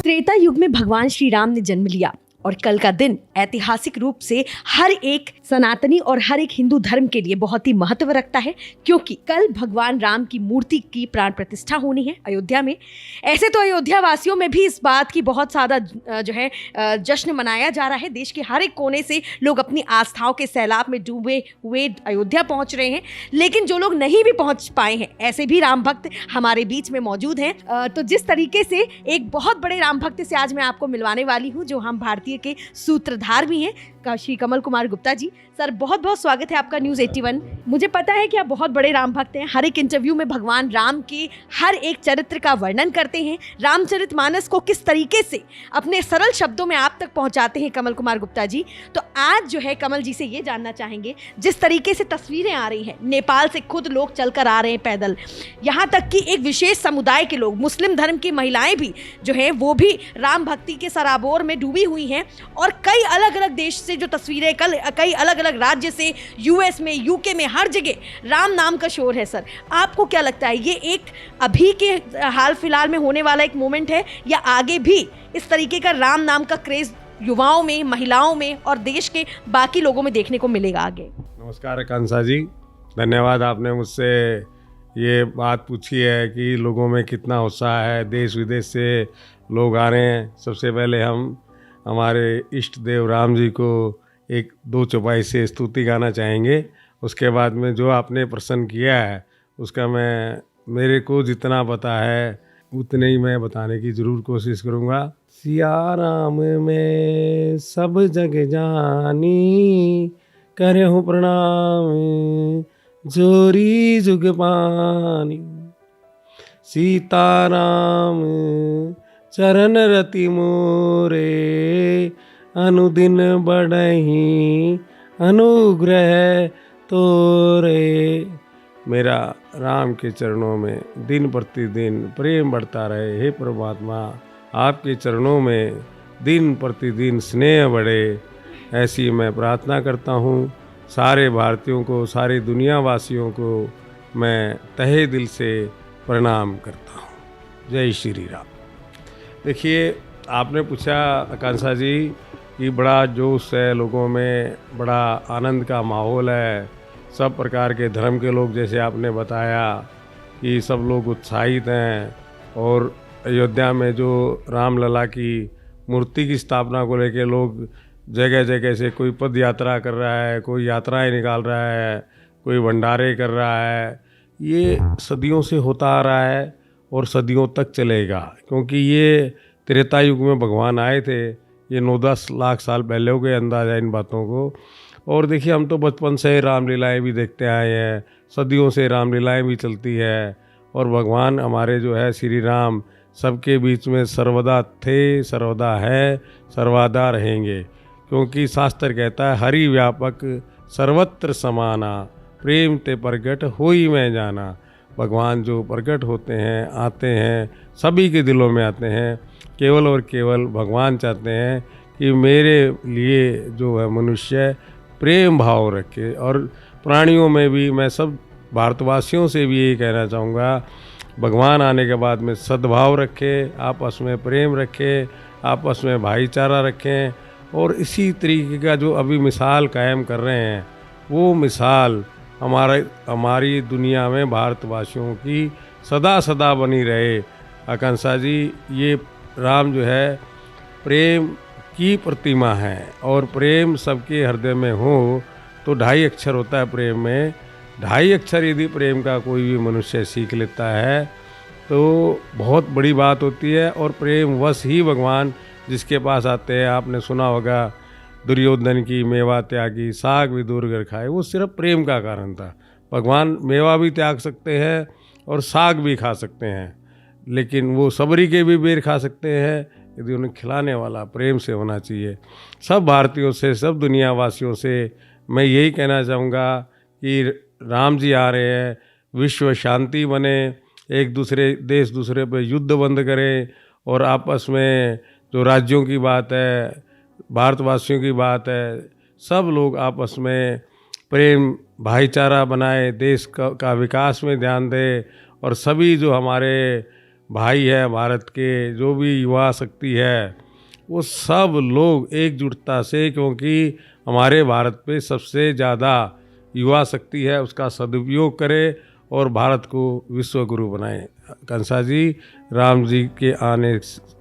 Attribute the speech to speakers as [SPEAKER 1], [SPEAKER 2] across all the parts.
[SPEAKER 1] त्रेता युग में भगवान श्री राम ने जन्म लिया और कल का दिन ऐतिहासिक रूप से हर एक सनातनी और हर एक हिंदू धर्म के लिए बहुत ही महत्व रखता है, क्योंकि कल भगवान राम की मूर्ति की प्राण प्रतिष्ठा होनी है अयोध्या में। ऐसे तो अयोध्या वासियों में भी इस बात की बहुत ज़्यादा जश्न मनाया जा रहा है। देश के हर एक कोने से लोग अपनी आस्थाओं के सैलाब में डूबे हुए अयोध्या पहुंच रहे हैं, लेकिन जो लोग नहीं भी पहुंच पाए हैं, ऐसे भी राम भक्त हमारे बीच में मौजूद हैं। तो जिस तरीके से एक बहुत बड़े राम भक्त से आज मैं आपको मिलवाने वाली हूँ, जो हम भारतीय के सूत्रधार भी हैं, श्री कमल कुमार गुप्ता जी। सर, बहुत बहुत स्वागत है आपका न्यूज़ 81। मुझे पता है कि आप बहुत बड़े राम भक्त हैं, हर एक इंटरव्यू में भगवान राम के हर एक चरित्र का वर्णन करते हैं, रामचरितमानस को किस तरीके से अपने सरल शब्दों में आप तक पहुंचाते हैं कमल कुमार गुप्ता जी। तो आज जो है कमल जी से ये जानना चाहेंगे, जिस तरीके से तस्वीरें आ रही हैं, नेपाल से खुद लोग चलकर आ रहे हैं पैदल, यहाँ तक कि एक विशेष समुदाय के लोग, मुस्लिम धर्म की महिलाएं भी जो है वो भी राम भक्ति के सराबोर में डूबी हुई हैं, और कई अलग अलग देश से जो तस्वीरें, कई अलग अलग राज्य से, यूएस में, यूके में, हर जगह राम नाम का शोर है। सर, आपको क्या लगता है, ये एक अभी के हाल फिलहाल में होने वाला एक मोमेंट है, या आगे भी इस तरीके का राम नाम का क्रेज युवाओं में, महिलाओं में और देश के बाकी लोगों में देखने को मिलेगा आगे?
[SPEAKER 2] नमस्कार कांसा जी, धन्यवाद। आपने मुझसे ये बात पूछी है कि लोगों में कितना उत्साह है, देश विदेश से लोग आ रहे हैं। सबसे पहले हम हमारे इष्ट देव राम जी को एक दो चौपाई से स्तुति गाना चाहेंगे। उसके बाद में जो आपने प्रश्न किया है उसका मेरे को जितना पता है उतने ही मैं बताने की ज़रूर कोशिश करूँगा। सिया राम में सब जग जानी, करे हूँ प्रणाम जोरी जुग पानी। सीताराम चरण रति मोरे, अनुदिन बढ़ही अनुग्रह तोरे। मेरा राम के चरणों में दिन प्रतिदिन प्रेम बढ़ता रहे। हे परमात्मा, आपके चरणों में दिन प्रतिदिन स्नेह बढ़े, ऐसी मैं प्रार्थना करता हूँ। सारे भारतीयों को, सारी दुनिया वासियों को मैं तहे दिल से प्रणाम करता हूँ। जय श्री राम। देखिए, आपने पूछा आकांक्षा जी कि बड़ा जोश है लोगों में, बड़ा आनंद का माहौल है, सब प्रकार के धर्म के लोग, जैसे आपने बताया कि सब लोग उत्साहित हैं। और अयोध्या में जो रामलला की मूर्ति की स्थापना को लेकर लोग जगह जगह से, कोई पद यात्रा कर रहा है, कोई यात्राएं निकाल रहा है, कोई भंडारे कर रहा है। ये सदियों से होता आ रहा है और सदियों तक चलेगा, क्योंकि ये त्रेता युग में भगवान आए थे। ये 9-10 लाख साल पहले हो गए अंदाज़ा इन बातों को। और देखिए, हम तो बचपन से रामलीलाएँ भी देखते आए हैं, सदियों से रामलीलाएँ भी चलती है। और भगवान हमारे जो है श्री राम सबके बीच में सर्वदा थे, सर्वदा है, सर्वदा रहेंगे। क्योंकि शास्त्र कहता है, हरि व्यापक सर्वत्र समाना, प्रेम ते प्रगट होई मैं जाना। भगवान जो प्रकट होते हैं, आते हैं, सभी के दिलों में आते हैं। केवल और केवल भगवान चाहते हैं कि मेरे लिए जो है मनुष्य प्रेम भाव रखे। और प्राणियों में भी मैं सब भारतवासियों से भी यही कहना चाहूँगा, भगवान आने के बाद में सद्भाव रखें, आपस में प्रेम रखें, आपस में भाईचारा रखें। और इसी तरीके का जो अभी मिसाल कायम कर रहे हैं, वो मिसाल हमारी दुनिया में भारतवासियों की सदा सदा बनी रहे। आकांक्षा जी, ये राम जो है प्रेम की प्रतिमा है, और प्रेम सबके हृदय में हो तो 2.5 अक्षर होता है प्रेम में। 2.5 अक्षर यदि प्रेम का कोई भी मनुष्य सीख लेता है तो बहुत बड़ी बात होती है। और प्रेम वश ही भगवान जिसके पास आते हैं, आपने सुना होगा दुर्योधन की मेवा त्यागी, साग भी दूर कर खाए, वो सिर्फ प्रेम का कारण था। भगवान मेवा भी त्याग सकते हैं और साग भी खा सकते हैं, लेकिन वो सबरी के भी बेर खा सकते हैं, यदि उन्हें खिलाने वाला प्रेम से होना चाहिए। सब भारतीयों से, सब दुनिया वासियों से मैं यही कहना चाहूँगा कि राम जी आ रहे हैं, विश्व शांति बने, एक दूसरे देश दूसरे पे युद्ध बंद करें, और आपस में जो राज्यों की बात है, भारतवासियों की बात है, सब लोग आपस में प्रेम भाईचारा बनाए, देश का विकास में ध्यान दें। और सभी जो हमारे भाई है भारत के, जो भी युवा शक्ति है, वो सब लोग एकजुटता से, क्योंकि हमारे भारत पे सबसे ज़्यादा युवा शक्ति है, उसका सदुपयोग करे और भारत को विश्व गुरु बनाए। कंसा जी, राम जी के आने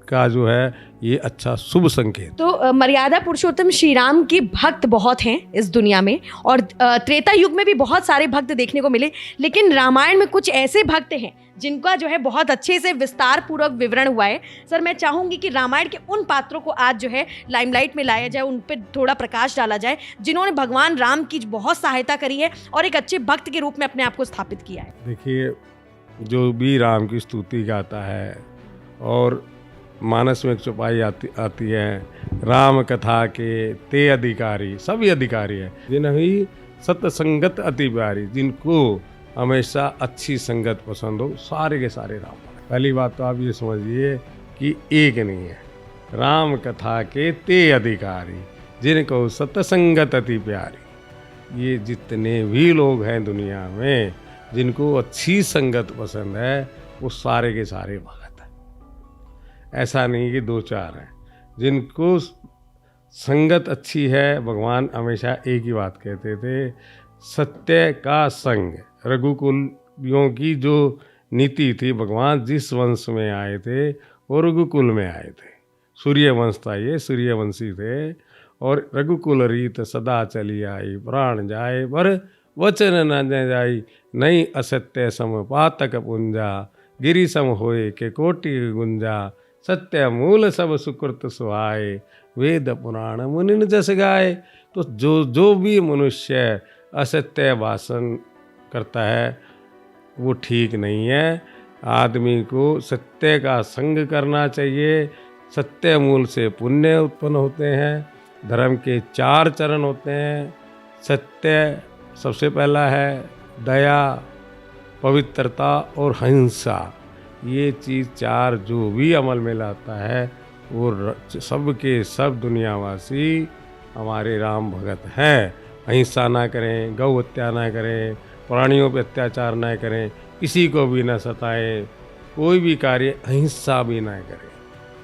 [SPEAKER 2] का जो है ये अच्छा शुभ संकेत।
[SPEAKER 1] तो मर्यादा पुरुषोत्तम श्री राम के भक्त बहुत हैं इस दुनिया में, और त्रेता युग में भी बहुत सारे भक्त देखने को मिले, लेकिन रामायण में कुछ ऐसे भक्त हैं जिनका जो है बहुत अच्छे से विस्तार पूर्वक विवरण हुआ है। सर, मैं चाहूंगी कि रामायण के उन पात्रों को आज जो है लाइमलाइट में लाया जाए, उन पर थोड़ा प्रकाश डाला जाए, जिन्होंने भगवान राम की बहुत सहायता करी है और एक अच्छे भक्त के रूप में अपने आप को स्थापित किया है।
[SPEAKER 2] देखिए, जो भी राम की स्तुति गाता है और मानस में एक चौपाई आती है, राम कथा के ते अधिकारी, सभी अधिकारी है, जिन्हें सत्संगत अति प्यारी, जिनको हमेशा अच्छी संगत पसंद हो, सारे के सारे राम। पहली बात तो आप ये समझिए कि एक नहीं है, राम कथा के ते अधिकारी, जिनको सत्संगत अति प्यारी। ये जितने भी लोग हैं दुनिया में जिनको अच्छी संगत पसंद है, वो सारे के सारे भगत हैं। ऐसा नहीं कि दो चार हैं। जिनको संगत अच्छी है, भगवान हमेशा एक ही बात कहते थे, सत्य का संग। रघुकुलियों की जो नीति थी, भगवान जिस वंश में आए थे वो रघुकुल में आए थे, सूर्यवंश था, ये सूर्यवंशी थे। और रघुकुल रीत सदा चली आई, प्राण जाए पर वचन न जाई, नहीं असत्य सम पातक पुंजा, गिरि सम होए के कोटि गुंजा, सत्य मूल सब सुकृत सुहाए, वेद पुराण मुनिन जस गाए। तो जो भी मनुष्य असत्य भाषण करता है वो ठीक नहीं है। आदमी को सत्य का संग करना चाहिए। सत्य मूल से पुण्य उत्पन्न होते हैं। धर्म के 4 चरण होते हैं। सत्य सबसे पहला है, दया, पवित्रता और हिंसा। ये चीज़ 4 जो भी अमल में लाता है वो सबके सब दुनियावासी हमारे राम भगत हैं। अहिंसा ना करें, गौ हत्या ना करें, प्राणियों पर अत्याचार ना करें, किसी को भी ना सताएं, कोई भी कार्य अहिंसा भी ना करें,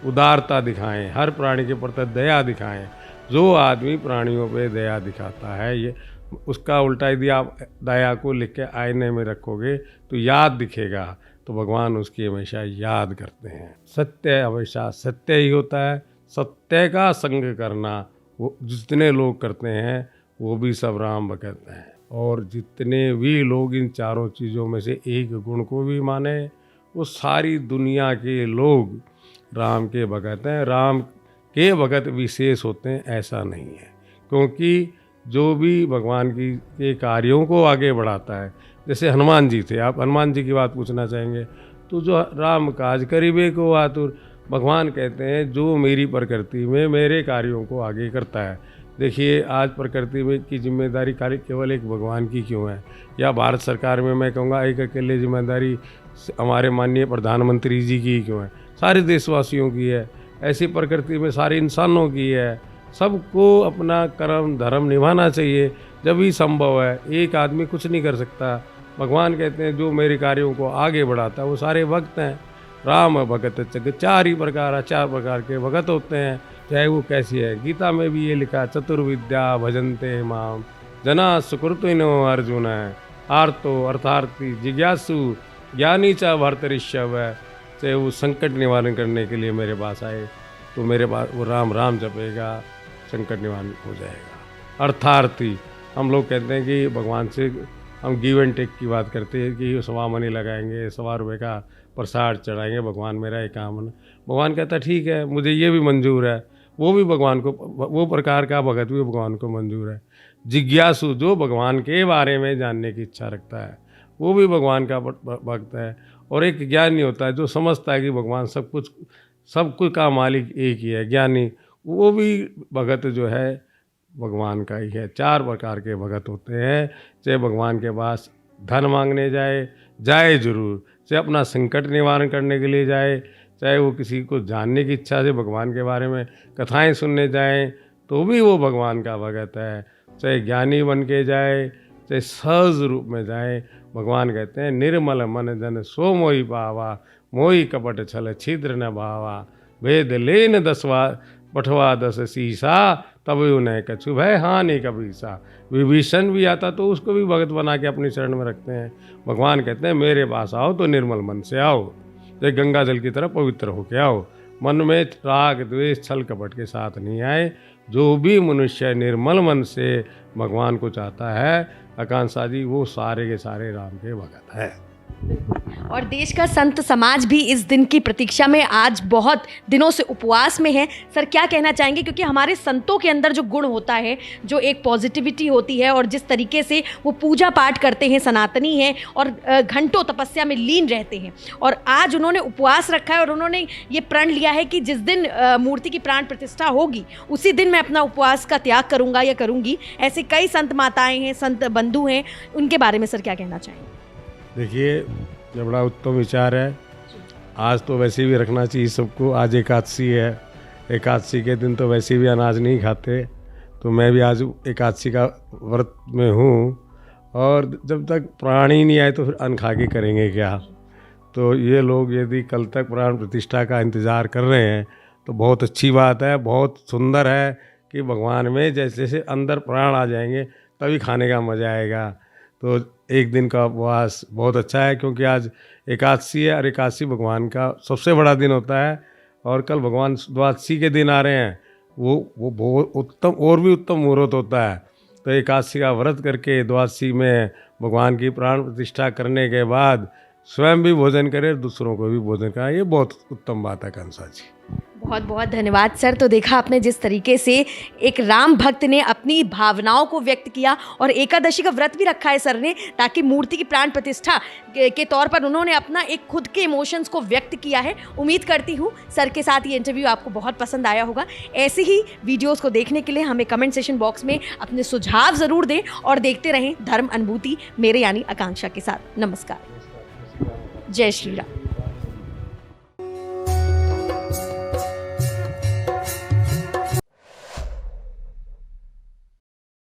[SPEAKER 2] उदारता दिखाएं, हर प्राणी के प्रति दया दिखाएं। जो आदमी प्राणियों पे दया दिखाता है, ये उसका उल्टा यदि आप दया को लिख के आईने में रखोगे तो याद दिखेगा, तो भगवान उसकी हमेशा याद करते हैं। सत्य हमेशा सत्य ही होता है। सत्य का संग करना वो जितने लोग करते हैं वो भी सब राम भगत हैं। और जितने भी लोग इन 4 चीज़ों में से एक गुण को भी माने, वो सारी दुनिया के लोग राम के भगत हैं। राम के भगत विशेष होते हैं ऐसा नहीं है, क्योंकि जो भी भगवान के कार्यों को आगे बढ़ाता है, जैसे हनुमान जी थे, आप हनुमान जी की बात पूछना चाहेंगे, तो जो राम काज करीबे को आतुर, भगवान कहते हैं जो मेरी प्रकृति में मेरे कार्यों को आगे करता है। देखिए, आज प्रकृति में की जिम्मेदारी खाली केवल एक भगवान की क्यों है, या भारत सरकार में मैं कहूँगा एक अकेले जिम्मेदारी हमारे माननीय प्रधानमंत्री जी की क्यों है, सारे देशवासियों की है। ऐसी प्रकृति में सारे इंसानों की है। सबको अपना कर्म धर्म निभाना चाहिए, जब भी संभव है। एक आदमी कुछ नहीं कर सकता। भगवान कहते हैं जो मेरे कार्यों को आगे बढ़ाता है वो सारे भक्त हैं। राम भगत जग 4 प्रकार के भगत होते हैं, चाहे वो कैसी है। गीता में भी ये लिखा, चतुर्विद्या भजन्ते माम जना सुकृतिनो अर्जुन है, आर्तो अर्थार्थी जिज्ञासु ज्ञानी च भर्तरिष्यव है। चाहे वो संकट निवारण करने के लिए मेरे पास आए तो मेरे पास वो राम राम जपेगा, संकट निवारण हो जाएगा। अर्थार्थी, हम लोग कहते हैं कि भगवान से हम गिव एंड टेक की बात करते हैं कि 1.25 मनी लगाएंगे, 1.25 रुपये का प्रसाद चढ़ाएंगे, भगवान मेरा एक काम है। भगवान कहता ठीक है, मुझे ये भी मंजूर है। वो भी भगवान को, वो प्रकार का भगत भी भगवान को मंजूर है। जिज्ञासु, जो भगवान के बारे में जानने की इच्छा रखता है, वो भी भगवान का भक्त है। और एक ज्ञानी होता है जो समझता है कि भगवान सब कुछ का मालिक एक ही है, ज्ञानी, वो भी भगत जो है भगवान का ही है। 4 प्रकार के भगत होते हैं। चाहे भगवान के पास धन मांगने जाए जरूर, चाहे अपना संकट निवारण करने के लिए जाए, चाहे वो किसी को जानने की इच्छा से भगवान के बारे में कथाएं सुनने जाएं, तो भी वो भगवान का भगत है। चाहे ज्ञानी बन के जाए, चाहे सहज रूप में जाए, भगवान कहते हैं निर्मल मन जन सो मोहि पावा, मोई कपट छल छिद्र न भावा, भेद लेन दसवा पठवा दस सीसा, तब उन्हें कछु भय हानि कबीसा। विभीषण भी आता तो उसको भी भगत बना के अपनी शरण में रखते हैं। भगवान कहते हैं मेरे पास आओ तो निर्मल मन से आओ, तो गंगा जल की तरह पवित्र होके आओ। मन में राग द्वेष छल कपट के साथ नहीं आए। जो भी मनुष्य निर्मल मन से भगवान को चाहता है आकांक्षा जी, वो सारे के सारे राम के भगत है।
[SPEAKER 1] और देश का संत समाज भी इस दिन की प्रतीक्षा में आज बहुत दिनों से उपवास में है। सर क्या कहना चाहेंगे, क्योंकि हमारे संतों के अंदर जो गुण होता है, जो एक पॉजिटिविटी होती है और जिस तरीके से वो पूजा पाठ करते हैं, सनातनी हैं और घंटों तपस्या में लीन रहते हैं, और आज उन्होंने उपवास रखा है और उन्होंने ये प्रण लिया है कि जिस दिन मूर्ति की प्राण प्रतिष्ठा होगी उसी दिन मैं अपना उपवास का त्याग करूँगा या करूँगी। ऐसे कई संत माताएँ हैं, संत बंधु हैं, उनके बारे में सर क्या कहना चाहेंगे?
[SPEAKER 2] देखिए, ये बड़ा उत्तम विचार है। आज तो वैसे भी रखना चाहिए सबको। आज एकादशी है, एकादशी के दिन तो वैसे भी अनाज नहीं खाते, तो मैं भी आज एकादशी का व्रत में हूँ। और जब तक प्राण ही नहीं आए तो फिर अन्न खा के करेंगे क्या। तो ये लोग यदि कल तक प्राण प्रतिष्ठा का इंतज़ार कर रहे हैं तो बहुत अच्छी बात है, बहुत सुंदर है कि भगवान में जैसे जैसे अंदर प्राण आ जाएंगे तभी खाने का मज़ा आएगा। तो एक दिन का उपवास बहुत अच्छा है, क्योंकि आज एकादशी है और एकादशी भगवान का सबसे बड़ा दिन होता है। और कल भगवान द्वादशी के दिन आ रहे हैं, वो बहुत उत्तम और भी उत्तम मुहूर्त होता है। तो एकादशी का व्रत करके द्वादशी में भगवान की प्राण प्रतिष्ठा करने के बाद स्वयं भी भोजन करें, दूसरों को भी भोजन कराएं, ये बहुत उत्तम बात है कंसा जी।
[SPEAKER 1] बहुत बहुत धन्यवाद सर। तो देखा आपने जिस तरीके से एक राम भक्त ने अपनी भावनाओं को व्यक्त किया और एकादशी का व्रत भी रखा है सर ने, ताकि मूर्ति की प्राण प्रतिष्ठा के तौर पर उन्होंने अपना एक खुद के इमोशंस को व्यक्त किया है। उम्मीद करती हूँ सर के साथ ये इंटरव्यू आपको बहुत पसंद आया होगा। ऐसे ही वीडियोज़ को देखने के लिए हमें कमेंट सेशन बॉक्स में अपने सुझाव ज़रूर दें और देखते रहें धर्म अनुभूति मेरे यानी आकांक्षा के साथ। नमस्कार। जय श्री राम।